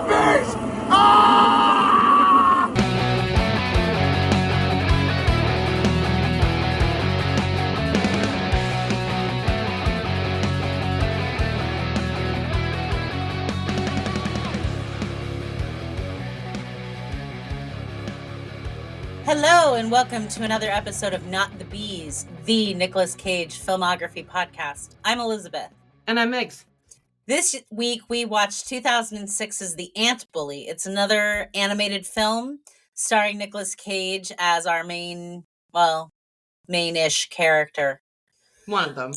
beast! Ah! Hello and welcome to another episode of Not the Bees, the Nicolas Cage filmography podcast. I'm Elizabeth. And I'm Megs. This week we watched 2006's The Ant Bully. It's another animated film starring Nicolas Cage as our main-ish character. One of them.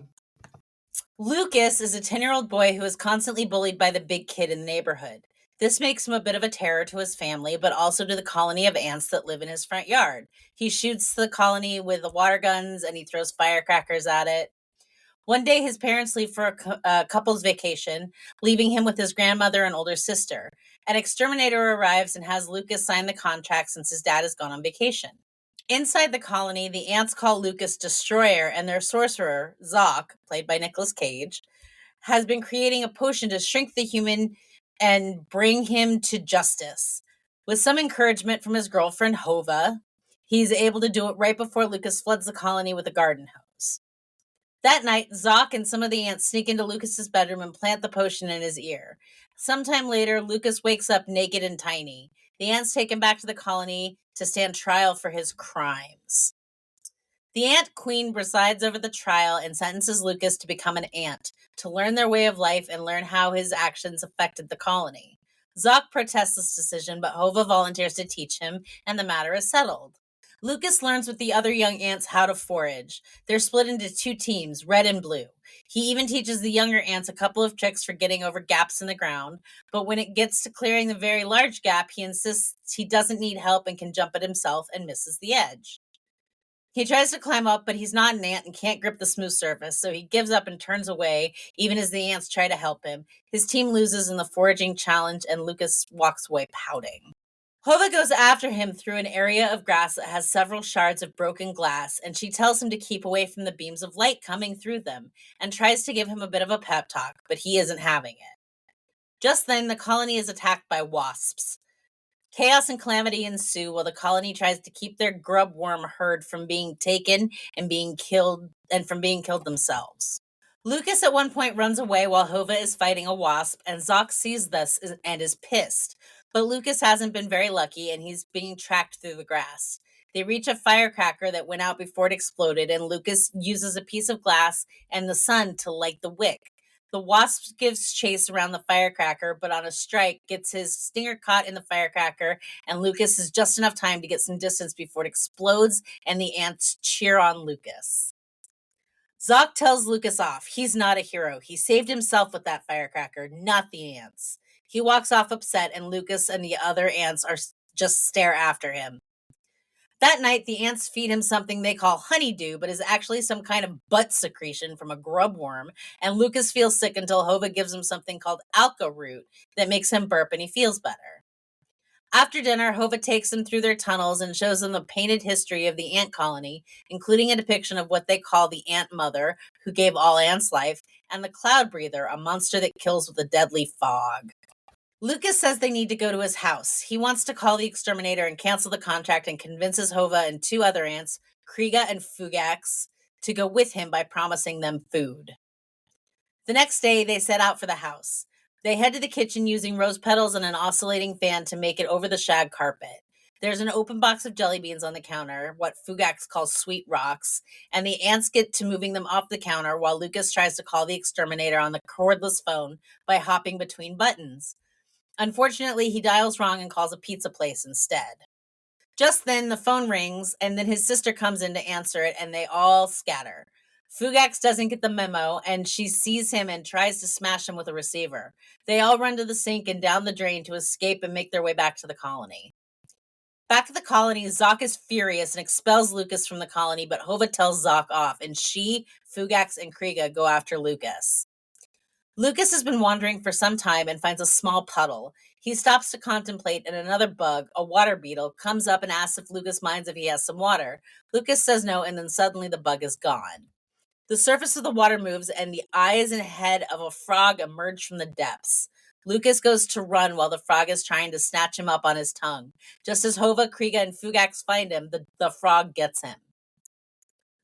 Lucas is a 10-year-old boy who is constantly bullied by the big kid in the neighborhood. This makes him a bit of a terror to his family, but also to the colony of ants that live in his front yard. He shoots the colony with the water guns and he throws firecrackers at it. One day, his parents leave for a couple's vacation, leaving him with his grandmother and older sister. An exterminator arrives and has Lucas sign the contract since his dad has gone on vacation. Inside the colony, the ants call Lucas Destroyer, and their sorcerer, Zoc, played by Nicolas Cage, has been creating a potion to shrink the human and bring him to justice. With some encouragement from his girlfriend, Hova, he's able to do it right before Lucas floods the colony with a garden hose. That night, Zoc and some of the ants sneak into Lucas's bedroom and plant the potion in his ear. Sometime later, Lucas wakes up naked and tiny. The ants take him back to the colony to stand trial for his crimes. The Ant Queen presides over the trial and sentences Lucas to become an ant, to learn their way of life and learn how his actions affected the colony. Zoc protests this decision, but Hova volunteers to teach him, and the matter is settled. Lucas learns with the other young ants how to forage. They're split into two teams, red and blue. He even teaches the younger ants a couple of tricks for getting over gaps in the ground, but when it gets to clearing the very large gap, he insists he doesn't need help and can jump it himself and misses the edge. He tries to climb up, but he's not an ant and can't grip the smooth surface, so he gives up and turns away, even as the ants try to help him. His team loses in the foraging challenge, and Lucas walks away pouting. Hova goes after him through an area of grass that has several shards of broken glass, and she tells him to keep away from the beams of light coming through them, and tries to give him a bit of a pep talk, but he isn't having it. Just then, the colony is attacked by wasps. Chaos and calamity ensue while the colony tries to keep their grub worm herd from being taken and being killed themselves. Lucas at one point runs away while Hova is fighting a wasp, and Zoc sees this and is pissed. But Lucas hasn't been very lucky, and he's being tracked through the grass. They reach a firecracker that went out before it exploded, and Lucas uses a piece of glass and the sun to light the wick. The wasp gives chase around the firecracker, but on a strike, gets his stinger caught in the firecracker, and Lucas has just enough time to get some distance before it explodes, and the ants cheer on Lucas. Zoc tells Lucas off. He's not a hero. He saved himself with that firecracker, not the ants. He walks off upset, and Lucas and the other ants just stare after him. That night, the ants feed him something they call honeydew, but is actually some kind of butt secretion from a grub worm, and Lucas feels sick until Hova gives him something called alka root that makes him burp and he feels better. After dinner, Hova takes them through their tunnels and shows them the painted history of the ant colony, including a depiction of what they call the ant mother, who gave all ants life, and the cloud breather, a monster that kills with a deadly fog. Lucas says they need to go to his house. He wants to call the exterminator and cancel the contract and convinces Hova and two other ants, Kriga and Fugax, to go with him by promising them food. The next day, they set out for the house. They head to the kitchen using rose petals and an oscillating fan to make it over the shag carpet. There's an open box of jelly beans on the counter, what Fugax calls sweet rocks, and the ants get to moving them off the counter while Lucas tries to call the exterminator on the cordless phone by hopping between buttons. Unfortunately, he dials wrong and calls a pizza place instead. Just then, the phone rings, and then his sister comes in to answer it, and they all scatter. Fugax doesn't get the memo, and she sees him and tries to smash him with a receiver. They all run to the sink and down the drain to escape and make their way back to the colony. Back at the colony, Zoc is furious and expels Lucas from the colony, but Hova tells Zoc off, and she, Fugax, and Kriga go after Lucas. Lucas has been wandering for some time and finds a small puddle. He stops to contemplate, and another bug, a water beetle, comes up and asks if Lucas minds if he has some water. Lucas says no, and then suddenly the bug is gone. The surface of the water moves, and the eyes and head of a frog emerge from the depths. Lucas goes to run while the frog is trying to snatch him up on his tongue. Just as Hova, Kriga, and Fugax find him, the frog gets him.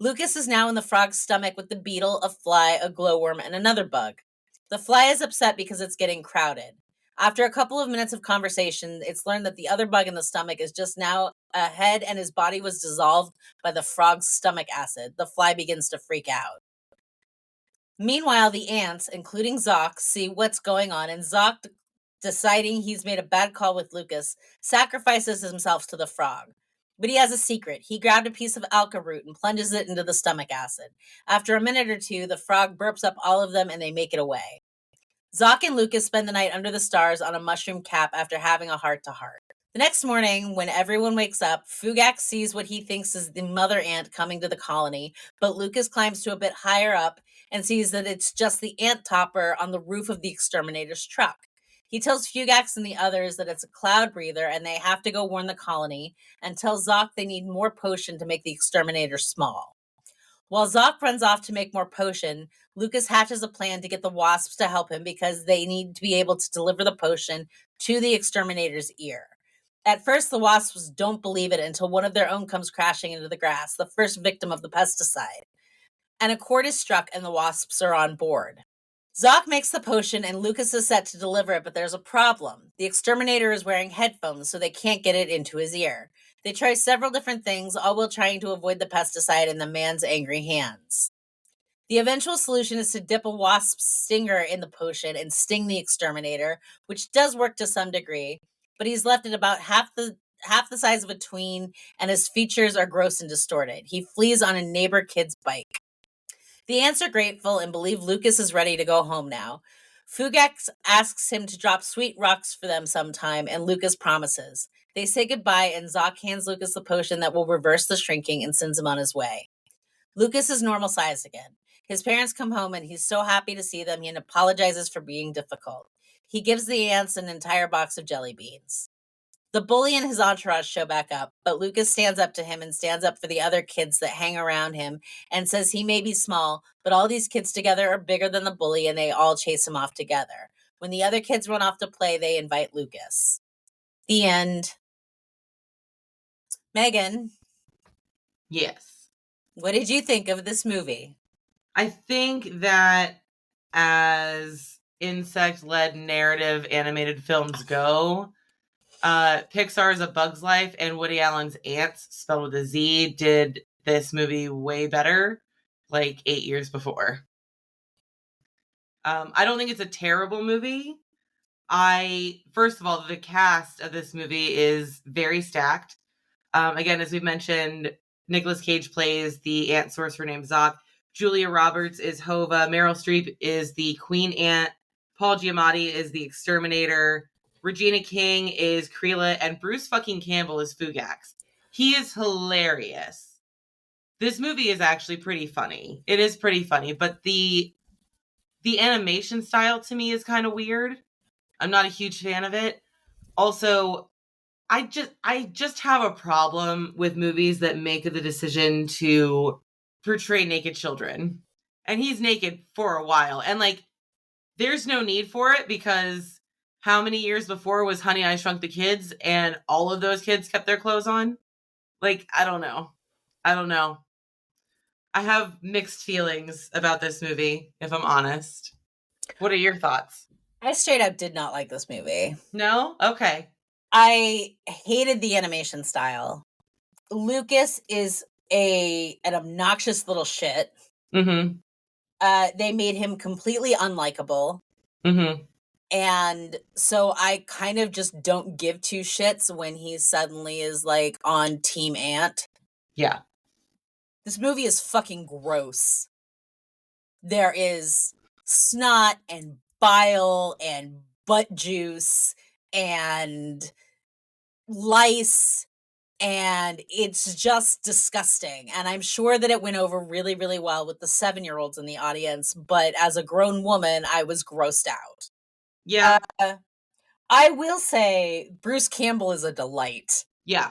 Lucas is now in the frog's stomach with the beetle, a fly, a glowworm, and another bug. The fly is upset because it's getting crowded. After a couple of minutes of conversation, it's learned that the other bug in the stomach is just now ahead and his body was dissolved by the frog's stomach acid. The fly begins to freak out. Meanwhile, the ants, including Zoc, see what's going on, and Zoc, deciding he's made a bad call with Lucas, sacrifices himself to the frog. But he has a secret. He grabbed a piece of alka root and plunges it into the stomach acid. After a minute or two, the frog burps up all of them and they make it away. Zoc and Lucas spend the night under the stars on a mushroom cap after having a heart-to-heart. The next morning, when everyone wakes up, Fugax sees what he thinks is the mother ant coming to the colony, but Lucas climbs to a bit higher up and sees that it's just the ant topper on the roof of the exterminator's truck. He tells Fugax and the others that it's a cloud breather and they have to go warn the colony, and tells Zoc they need more potion to make the exterminator small. While Zoc runs off to make more potion, Lucas hatches a plan to get the wasps to help him because they need to be able to deliver the potion to the exterminator's ear. At first, the wasps don't believe it until one of their own comes crashing into the grass, the first victim of the pesticide. And a chord is struck and the wasps are on board. Zoc makes the potion and Lucas is set to deliver it, but there's a problem. The exterminator is wearing headphones, so they can't get it into his ear. They try several different things, all while trying to avoid the pesticide in the man's angry hands. The eventual solution is to dip a wasp's stinger in the potion and sting the exterminator, which does work to some degree, but he's left at about half the size of a tween, and his features are gross and distorted. He flees on a neighbor kid's bike. The ants are grateful and believe Lucas is ready to go home now. Fugax asks him to drop sweet rocks for them sometime, and Lucas promises. They say goodbye, and Zoc hands Lucas the potion that will reverse the shrinking and sends him on his way. Lucas is normal sized again. His parents come home, and he's so happy to see them, and apologizes for being difficult. He gives the ants an entire box of jelly beans. The bully and his entourage show back up, but Lucas stands up to him and stands up for the other kids that hang around him and says he may be small, but all these kids together are bigger than the bully and they all chase him off together. When the other kids run off to play, they invite Lucas. The end. Megan. Yes. What did you think of this movie? I think that as insect-led narrative animated films go, Pixar's A Bug's Life and Woody Allen's Ants, spelled with a Z, did this movie way better, like 8 years before. I don't think it's a terrible movie. First of all, the cast of this movie is very stacked. Again, as we've mentioned, Nicolas Cage plays the ant sorcerer named Zoc. Julia Roberts is Hova. Meryl Streep is the Queen Ant. Paul Giamatti is the Exterminator. Regina King is Creela. And Bruce fucking Campbell is Fugax. He is hilarious. This movie is actually pretty funny. It is pretty funny, but the animation style to me is kind of weird. I'm not a huge fan of it. Also, I just have a problem with movies that make the decision to portray naked children. And he's naked for a while. And like, there's no need for it because how many years before was Honey, I Shrunk the Kids and all of those kids kept their clothes on? Like, I don't know. I have mixed feelings about this movie, if I'm honest. What are your thoughts? I straight up did not like this movie. No? Okay. I hated the animation style. Lucas is an obnoxious little shit. Mm-hmm. They made him completely unlikable. Mm-hmm. And so I kind of just don't give two shits when he suddenly is like on Team Ant. Yeah. This movie is fucking gross. There is snot and bile and butt juice and lice, and it's just disgusting. And I'm sure that it went over really, really well with the 7-year-olds in the audience, but as a grown woman, I was grossed out. Yeah. I will say Bruce Campbell is a delight. Yeah.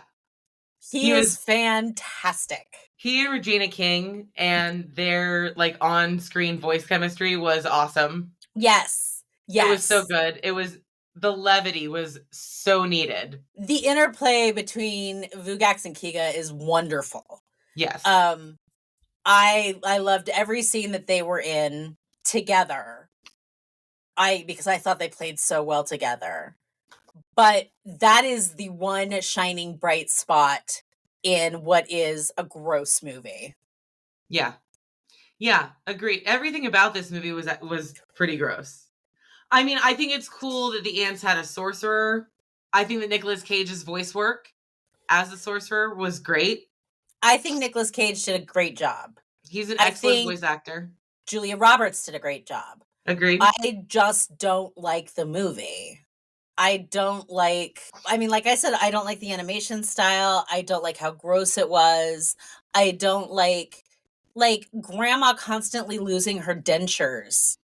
He is fantastic. He and Regina King and their like on-screen voice chemistry was awesome. Yes. It was so Yes. good. The levity was so needed. The interplay between Vugax and Kiga is wonderful. Yes. I loved every scene that they were in together. Because I thought they played so well together. But that is the one shining bright spot in what is a gross movie. Yeah. Yeah, agreed. Everything about this movie was pretty gross. I mean, I think it's cool that the ants had a sorcerer. I think that Nicolas Cage's voice work as a sorcerer was great. I think Nicolas Cage did a great job. He's an I excellent think voice actor. Julia Roberts did a great job. Agreed. I just don't like the movie. I don't like, I mean, like I said, I don't like the animation style. I don't like how gross it was. I don't like grandma constantly losing her dentures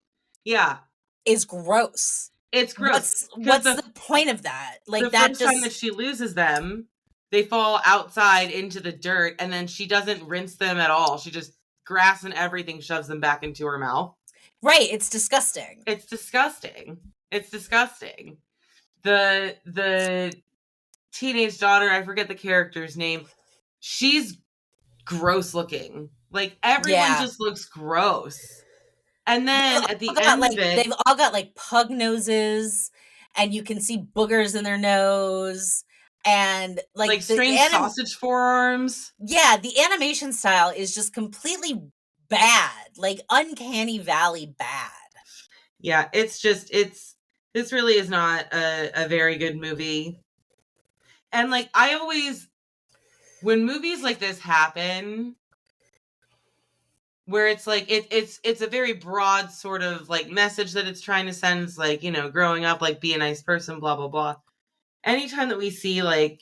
Yeah. is gross. It's gross. What's the point of that? Like the that first just time that she loses them, they fall outside into the dirt, and then she doesn't rinse them at all. She just grass and everything shoves them back into her mouth. right. It's disgusting. It's disgusting. It's disgusting. The teenage daughter, I forget the character's name. She's gross looking. Like everyone just looks gross. And then at the end of it, they've all got like pug noses, and you can see boogers in their nose, and like strange sausage forearms. Yeah, the animation style is just completely bad, like uncanny valley bad. Yeah, this really is not a very good movie. And like when movies like this happen, where it's like it's a very broad sort of like message that it's trying to send. It's like, growing up, like be a nice person, blah blah blah. Anytime that we see like,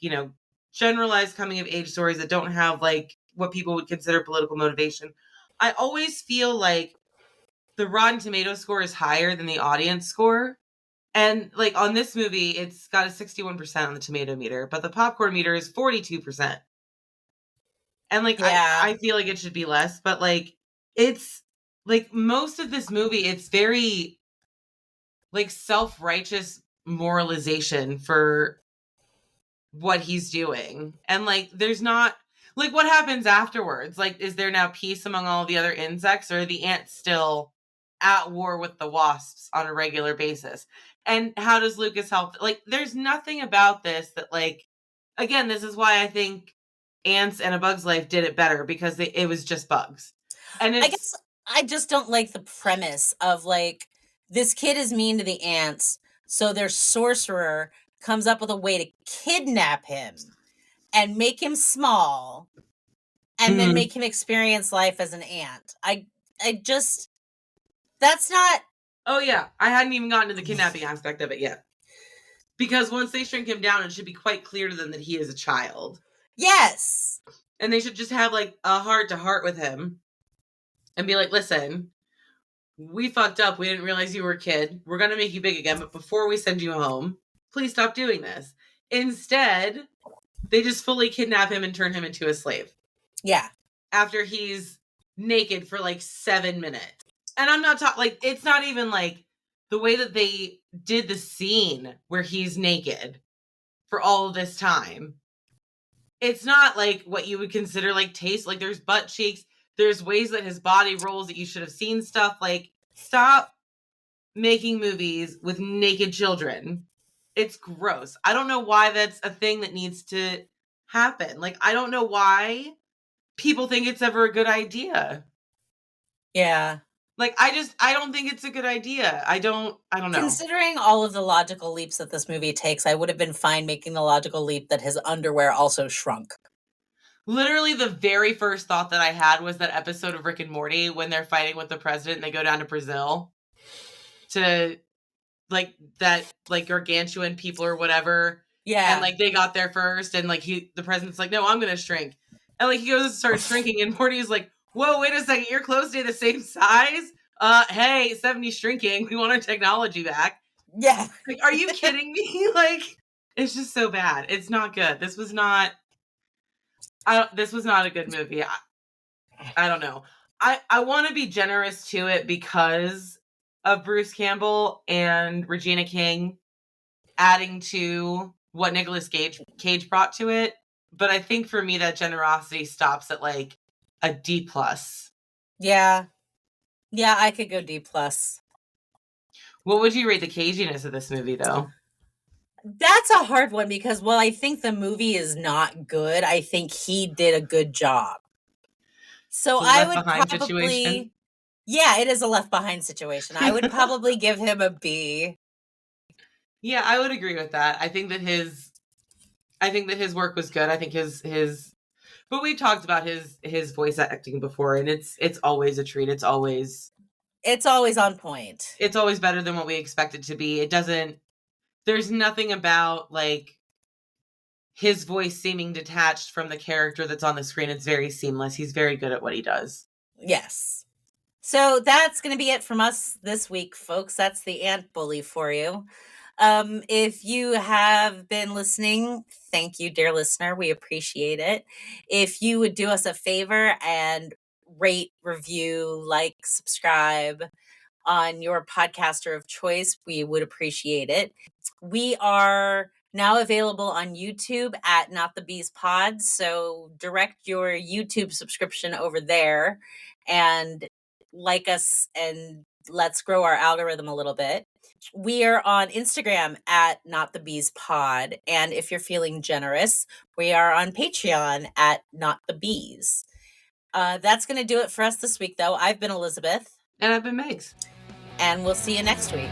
generalized coming of age stories that don't have like what people would consider political motivation, I always feel like the Rotten Tomato score is higher than the audience score. And like on this movie, it's got a 61% on the tomato meter, but the popcorn meter is 42%. And like, I feel like it should be less, but like, it's like most of this movie, it's very like self-righteous moralization for what he's doing. And like, there's not like what happens afterwards. Like, is there now peace among all the other insects, or are the ants still at war with the wasps on a regular basis? And how does Lucas help? Like, there's nothing about this that, like, again, this is why I think Ants and A Bug's Life did it better, because it was just bugs. And I guess I just don't like the premise of like, this kid is mean to the ants, so their sorcerer comes up with a way to kidnap him and make him small and then make him experience life as an ant. I just, that's not. Oh yeah, I hadn't even gotten to the kidnapping aspect of it yet. Because once they shrink him down, it should be quite clear to them that he is a child. Yes. And they should just have like a heart-to-heart with him and be like, listen, we fucked up. We didn't realize you were a kid. We're going to make you big again. But before we send you home, please stop doing this. Instead, they just fully kidnap him and turn him into a slave. Yeah. After he's naked for like 7 minutes. And I'm not talking, like, it's not even like the way that they did the scene where he's naked for all of this time. It's not like what you would consider like taste. Like, there's butt cheeks. There's ways that his body rolls that you should have seen stuff. Like, stop making movies with naked children. It's gross. I don't know why that's a thing that needs to happen. Like, I don't know why people think it's ever a good idea. Yeah. Like, I don't think it's a good idea. I don't know. Considering all of the logical leaps that this movie takes, I would have been fine making the logical leap that his underwear also shrunk. Literally, the very first thought that I had was that episode of Rick and Morty when they're fighting with the president and they go down to Brazil to, like, that, like, gargantuan people or whatever. Yeah. And, like, they got there first, and, like, the president's like, no, I'm gonna shrink. And, like, he goes and starts shrinking, and Morty's like, whoa, wait a second, your clothes stay the same size? Hey, 70 shrinking, we want our technology back. Yeah. Like, are you kidding me? Like, it's just so bad. It's not good. This was not a good movie. I don't know. I want to be generous to it because of Bruce Campbell and Regina King adding to what Nicolas Cage brought to it. But I think for me, that generosity stops at like a D+. Yeah. Yeah, I could go D+. What would you rate the caginess of this movie, though? That's a hard one because while I think the movie is not good, I think he did a good job. So It's a I Left would Behind situation. yeah, it is a Left Behind situation. I would probably give him a B. Yeah, I would agree with that. I think that his work was good. I think but we've talked about his voice acting before, and it's always a treat. It's always on point. It's always better than what we expect it to be. It doesn't There's nothing about like his voice seeming detached from the character that's on the screen. It's very seamless. He's very good at what he does. Yes. So that's going to be it from us this week, folks. That's the Ant Bully for you. If you have been listening, thank you, dear listener. We appreciate it. If you would do us a favor and rate, review, like, subscribe on your podcaster of choice, we would appreciate it. We are now available on YouTube at Not the Bees Pod, so direct your YouTube subscription over there and like us and let's grow our algorithm a little bit. We are on Instagram at Not the Bees Pod, and if you're feeling generous, we are on Patreon at Not the Bees. That's going to do it for us this week, though. I've been Elizabeth. And I've been Megs. And we'll see you next week.